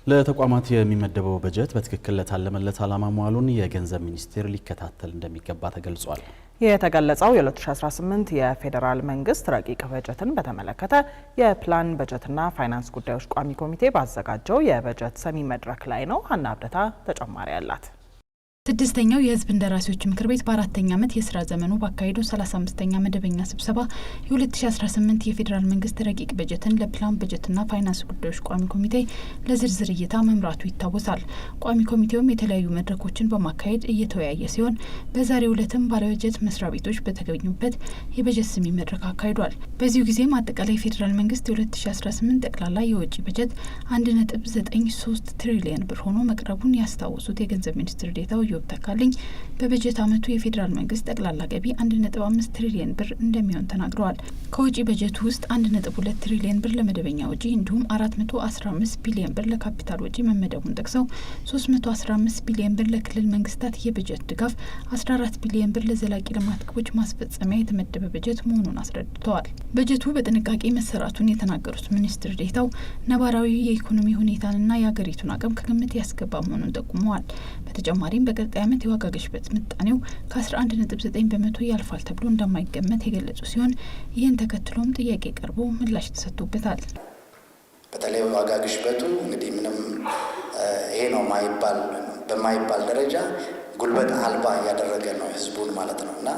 ለተቋማት የሚመደበው በጀት በትክክል ለታለመለት ዓላማ መዋሉን የገንዘብ ሚኒስቴር ሊከታተል እንደሚገባ ተገልጿል። የተገለጸው የ2018 የፌዴራል መንግስት ረቂቅ በጀትን በተመለከተ የፕላን በጀትና ፋይናንስ ጉዳዮች ቋሚ ኮሚቴ ባዘጋጀው የበጀት ሰሚ መድረክ ላይ ነው። ሀና አብደታ ተጨማሪ አላት። ስድስተኛው የህዝብ እንደራሴዎች ምክር ቤት በአራተኛ ዓመት የስራ ዘመኑ ባካሄደው 35ኛ መደበኛ ስብሰባ የ2018 የፌዴራል መንግስት ረቂቅ በጀትን ለፕላን በጀትና ፋይናንስ ጉዳዮች ቋሚ ኮሚቴ ለዝርዝር እይታ መምራቱ ይታወሳል። ቋሚ ኮሚቴውም የተለያዩ መድረኮችን በማካሄድ እየተወያየ ሲሆን በዛሬው ዕለትም ባለበጀት መስሪያ ቤቶች በተገኙበት የበጀት ሰሚ መድረክ አካሂዷል። በዚሁ ጊዜም አጠቃላይ የፌዴራል መንግስት የ2018 ጠቅላላ የወጪ በጀት 1.93 ትሪሊየን ብር ሆኖ መቅረቡን ያስታወሱት የገንዘብ ሚኒስትር ዴኤታው ኢዮብ ተካልኝ በበጀት ዓመቱ የፌዴራል መንግስት ጠቅላላ ገቢ 1.5 ትሪሊየን ብር እንደሚሆን ተናግረዋል። ከወጪ በጀቱ ውስጥ 1.2 ትሪሊየን ብር ለመደበኛ ወጪ እንዲሁም 415 ቢሊዮን ብር ለካፒታል ወጪ መመደቡን ጠቅሰው 315 ቢሊዮን ብር ለክልል መንግስታት የበጀት ድጋፍ፣ 14 ቢሊዮን ብር ለዘላቂ ልማት ግቦች ማስፈጸሚያ የተመደበ በጀት መሆኑን አስረድተዋል። በጀቱ በጥንቃቄ መሰራቱን የተናገሩት ሚኒስትር ዴኤታው ነባራዊ የኢኮኖሚ ሁኔታንና የሀገሪቱን አቅም ከግምት ያስገባ መሆኑን ጠቁመዋል። በተጨማሪም ቀጣይ ዓመት የዋጋ ግሽበት ምጣኔው ከ11.9 በመቶ ያልፋል ተብሎ እንደማይገመት የገለጹ ሲሆን ይህን ተከትሎም ጥያቄ ቀርቦ ምላሽ ተሰጥቶበታል። በተለይ ዋጋ ግሽበቱ እንግዲህ ምንም ይሄ ነው በማይባል ደረጃ ጉልበት አልባ እያደረገ ነው ህዝቡን ማለት ነው እና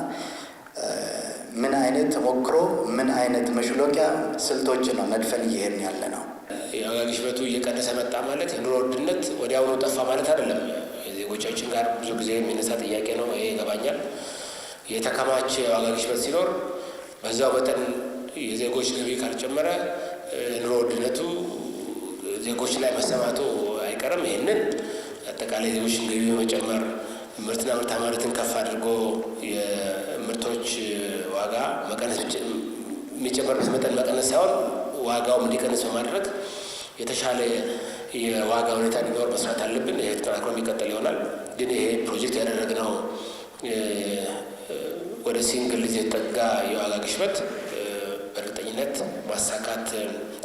ምን አይነት ተሞክሮ ምን አይነት መሽሎቂያ ስልቶች ነው ነድፈን እየሄድን ያለ ነው። የዋጋ ግሽበቱ እየቀነሰ መጣ ማለት የኑሮ ውድነት ወዲያውኑ ጠፋ ማለት አይደለም። ዜጎቻችን ጋር ብዙ ጊዜ የሚነሳ ጥያቄ ነው። ይሄ ይገባኛል። የተከማቸ የዋጋ ግሽበት ሲኖር በዛው መጠን የዜጎች ገቢ ካልጨመረ ኑሮ ውድነቱ ዜጎች ላይ መሰማቱ አይቀርም። ይህንን አጠቃላይ ዜጎችን ገቢ በመጨመር ምርትና ምርታማነትን ከፍ አድርጎ የምርቶች ዋጋ መቀነስ የሚጨመርበት መጠን መቀነስ ሳይሆን ዋጋውም እንዲቀንስ በማድረግ የተሻለ የዋጋ ሁኔታ እንዲኖር መስራት አለብን። ይሄ ተጠናክሮ የሚቀጥል ይሆናል። ግን ይሄ ፕሮጀክት ያደረግነው ወደ ሲንግል የተጠጋ የዋጋ ግሽበት በእርግጠኝነት ማሳካት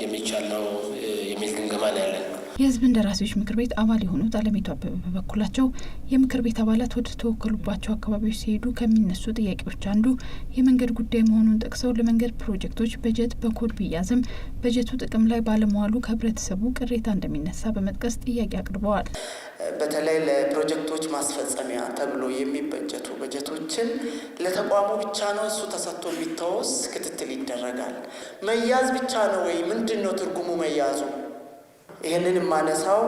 የሚቻል ነው የሚል ግምገማ ነው ያለን። የህዝብ እንደራሴዎች ምክር ቤት አባል የሆኑት አለሚቱ አበበ በበኩላቸው የምክር ቤት አባላት ወደ ተወከሉባቸው አካባቢዎች ሲሄዱ ከሚነሱ ጥያቄዎች አንዱ የመንገድ ጉዳይ መሆኑን ጠቅሰው ለመንገድ ፕሮጀክቶች በጀት በኮድ ቢያዝም በጀቱ ጥቅም ላይ ባለመዋሉ ከህብረተሰቡ ቅሬታ እንደሚነሳ በመጥቀስ ጥያቄ አቅርበዋል። በተለይ ለፕሮጀክቶች ማስፈጸሚያ ተብሎ የሚበጀቱ በጀቶችን ለተቋሙ ብቻ ነው እሱ ተሰጥቶ የሚታወስ ክትትል ይደረጋል። መያዝ ብቻ ነው ወይ? ምንድን ነው ትርጉሙ መያዙ? ይህንን የማነሳው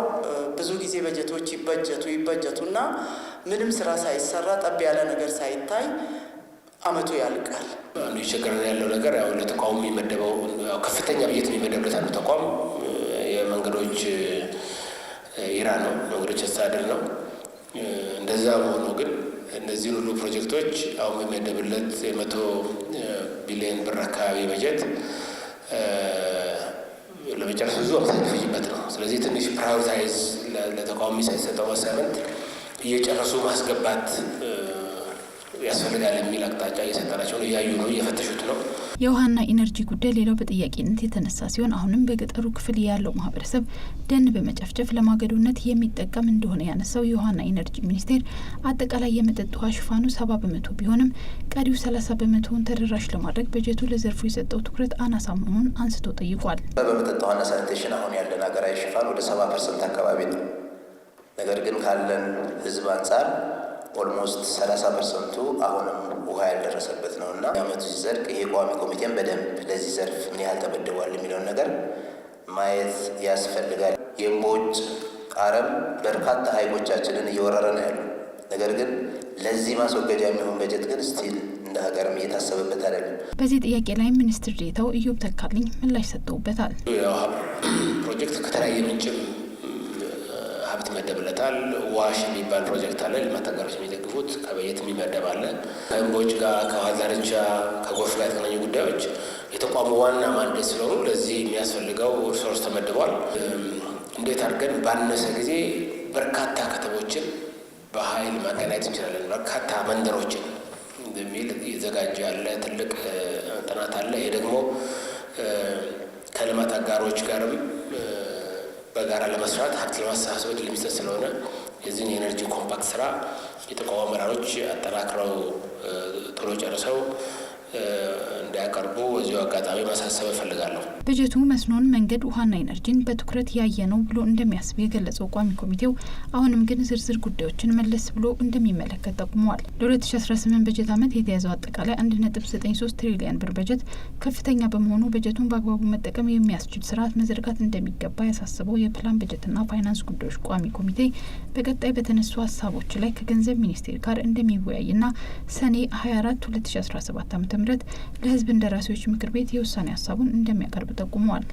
ብዙ ጊዜ በጀቶች ይበጀቱና ምንም ስራ ሳይሰራ ጠብ ያለ ነገር ሳይታይ አመቱ ያልቃል። አንዱ የቸገረን ያለው ነገር ያው ለተቋሙ የሚመደበው ከፍተኛ በጀት የሚመደብለት አንዱ ተቋም የመንገዶች ኢራ ነው፣ መንገዶች አስተዳደር ነው። እንደዛ ሆኖ ግን እነዚህን ሁሉ ፕሮጀክቶች አሁን የሚመደብለት 100 ቢሊዮን ብር አካባቢ በጀት ለመጨረስ ብዙ አመታት ሊፈጅበት ነው። ስለዚህ ትንሽ ፕራዮሪታይዝ ለተቋሚ ሳይሰጠው አሳይመንት እየጨረሱ ማስገባት ያስፈልጋል የሚል አቅጣጫ እየሰጠናቸው ነው። እያዩ ነው፣ እየፈተሹት ነው። የውሃና ኢነርጂ ጉዳይ ሌላው በጥያቄነት የተነሳ ሲሆን አሁንም በገጠሩ ክፍል ያለው ማህበረሰብ ደን በመጨፍጨፍ ለማገዶነት የሚጠቀም እንደሆነ ያነሳው የውሃና ኢነርጂ ሚኒስቴር አጠቃላይ የመጠጥ ውሃ ሽፋኑ 70 በመቶ ቢሆንም ቀሪው 30 በመቶውን ተደራሽ ለማድረግ በጀቱ ለዘርፉ የሰጠው ትኩረት አናሳ መሆኑን አንስቶ ጠይቋል። በመጠጥ ውሃና ሳኒቴሽን አሁን ያለን ሀገራዊ ሽፋን ወደ 70% አካባቢ ነው። ነገር ግን ካለን ህዝብ አንጻር ኦልሞስት 30% አሁንም ውሃ ያልደረሰበት ነው እና የአመቱ ሲዘልቅ ይሄ ቋሚ ኮሚቴን በደንብ ለዚህ ዘርፍ ምን ያህል ተመድቧል የሚለውን ነገር ማየት ያስፈልጋል። የእምቦጭ አረም በርካታ ሀይቆቻችንን እየወረረ ነው ያለው። ነገር ግን ለዚህ ማስወገጃ የሚሆን በጀት ግን ስቲል እንደ ሀገርም እየታሰበበት አይደለም። በዚህ ጥያቄ ላይ ሚኒስትር ዴኤታው ኢዮብ ተካልኝ ምላሽ ሰጥተውበታል። የውሃ ፕሮጀክት ከተለያየ ምንጭም ሀብት ይመደብለታል። ዋሽ የሚባል ፕሮጀክት አለ። ልማት አጋሮች የሚደግፉት ከበጀት የሚመደብ አለ። ከእምቦጭ ጋር ከውሃ ዳርቻ ከጎርፍ ጋር የተገናኙ ጉዳዮች የተቋሙ ዋና ማንዴት ስለሆኑ ለዚህ የሚያስፈልገው ሪሶርስ ተመድቧል። እንዴት አድርገን ባነሰ ጊዜ በርካታ ከተሞችን በኃይል ማገናኘት እንችላለን፣ በርካታ መንደሮችን በሚል እየተዘጋጀ ያለ ትልቅ ጥናት አለ። ይሄ ደግሞ ከልማት አጋሮች ጋርም በጋራ ለመስራት ሀብት ለማሰባሰብ እድል የሚሰጥ ስለሆነ የዚህን የኤነርጂ ኮምፓክት ስራ የተቋሙ አመራሮች አጠናክረው ቶሎ ጨርሰው እንዲያቀርቡ በዚሁ አጋጣሚ ማሳሰብ እፈልጋለሁ። በጀቱ መስኖን፣ መንገድ፣ ውሃና ኢነርጂን በትኩረት ያየ ነው ብሎ እንደሚያስብ የገለጸው ቋሚ ኮሚቴው አሁንም ግን ዝርዝር ጉዳዮችን መለስ ብሎ እንደሚመለከት ጠቁመዋል። ለ2018 በጀት ዓመት የተያዘው አጠቃላይ 1.93 ትሪሊዮን ብር በጀት ከፍተኛ በመሆኑ በጀቱን በአግባቡ መጠቀም የሚያስችል ስርዓት መዘርጋት እንደሚገባ ያሳሰበው የፕላን በጀትና ፋይናንስ ጉዳዮች ቋሚ ኮሚቴ በቀጣይ በተነሱ ሀሳቦች ላይ ከገንዘብ ሚኒስቴር ጋር እንደሚወያይና ሰኔ 24 2017 ዓ.ም ለሕዝብ እንደራሴዎች ምክር ቤት የውሳኔ ሀሳቡን እንደሚያቀርብ ጠቁመዋል።